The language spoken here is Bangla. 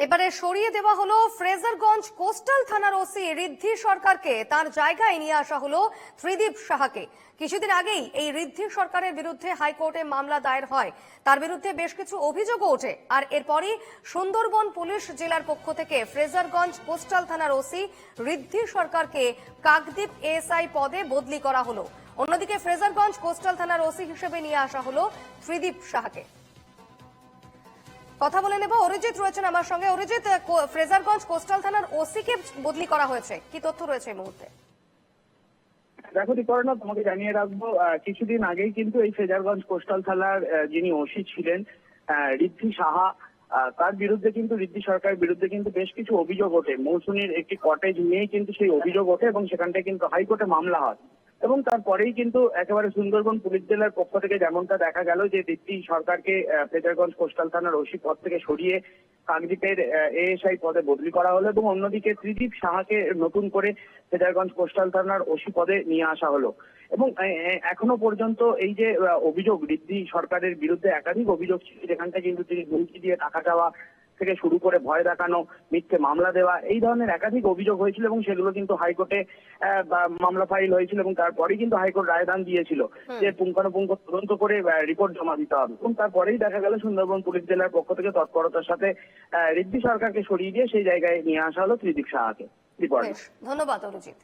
এবারে সরিয়ে দেওয়া হলো ফ্রেজারগঞ্জ কোস্টাল থানার ওসি ঋদ্ধি সরকারকে। তার জায়গায় নিয়ে আসা হলো ত্রিদীপ সাহাকে। কিছুদিন আগেই এই ঋদ্ধি সরকারের বিরুদ্ধে হাইকোর্টে মামলা দায়ের হয়। তার বিরুদ্ধে বেশ কিছু অভিযোগও ওঠে। আর এরপরই সুন্দরবন পুলিশ জেলার পক্ষ থেকে ফ্রেজারগঞ্জ কোস্টাল থানার ওসি ঋদ্ধি সরকারকে কাকদ্বীপ এএসআই পদে বদলি করা হলো। অন্যদিকে ফ্রেজারগঞ্জ কোস্টাল থানার ওসি হিসেবে নিয়ে আসা হলো ত্রিদীপ সাহাকে। কথা বলে নেব, অরিজিৎ রয়েছেন আমার সঙ্গে। অরিজিৎ, ফ্রেজারগঞ্জ কোস্টাল থানার ওসি কে বদলি করা হয়েছে, কি তথ্য রয়েছে এই মুহূর্তে? দেখো দীপর্ণা, তোমাকে জানিয়ে রাখবো, কিছুদিন আগেই কিন্তু এই ফ্রেজারগঞ্জ কোস্টাল থানার যিনি ওসি ছিলেন ঋদ্ধি সাহা, তার বিরুদ্ধে কিন্তু ঋদ্ধি সরকারের বিরুদ্ধে কিন্তু বেশ কিছু অভিযোগ ওঠে। মৌসুমীর একটি কটেজ নিয়েই কিন্তু সেই অভিযোগ ওঠে এবং সেখানটা কিন্তু হাইকোর্টে মামলা হয়। এবং তারপরেই কিন্তু একেবারে সুন্দরবন পুলিশ জেলার পক্ষ থেকে যেমনটা দেখা গেল যে ঋদ্ধি সরকারকে ফ্রেজারগঞ্জ কোস্টাল থানার ওসি পদ থেকে সরিয়ে কাকদ্বীপের এএসআই পদে বদলি করা হলো এবং অন্যদিকে ত্রিদীপ সাহাকে নতুন করে ফ্রেজারগঞ্জ কোস্টাল থানার ওসি পদে নিয়ে আসা হলো। এবং এখনো পর্যন্ত এই যে অভিযোগ, ঋদ্ধি সরকারের বিরুদ্ধে একাধিক অভিযোগ ছিল, যেখানটা কিন্তু তিনি হুমকি দিয়ে টাকা চাওয়া থেকে শুরু করে ভয় দেখানো, মিথ্যে মামলা দেওয়া, এই ধরনের একাধিক অভিযোগ হয়েছিল এবং সেগুলো কিন্তু হাইকোর্টে মামলা ফাইল হয়েছিল এবং তারপরেই কিন্তু হাইকোর্ট রায়দান দিয়েছিল যে পুঙ্খানুপুঙ্খ তদন্ত করে রিপোর্ট জমা দিতে হবে। এবং তারপরেই দেখা গেল সুন্দরবন পুলিশ জেলার পক্ষ থেকে তৎপরতার সাথে ঋদ্ধি সরকারকে সরিয়ে দিয়ে সেই জায়গায় নিয়ে আসা হলো ত্রিদীপ সাহাকে। ধন্যবাদ অরিজিৎ।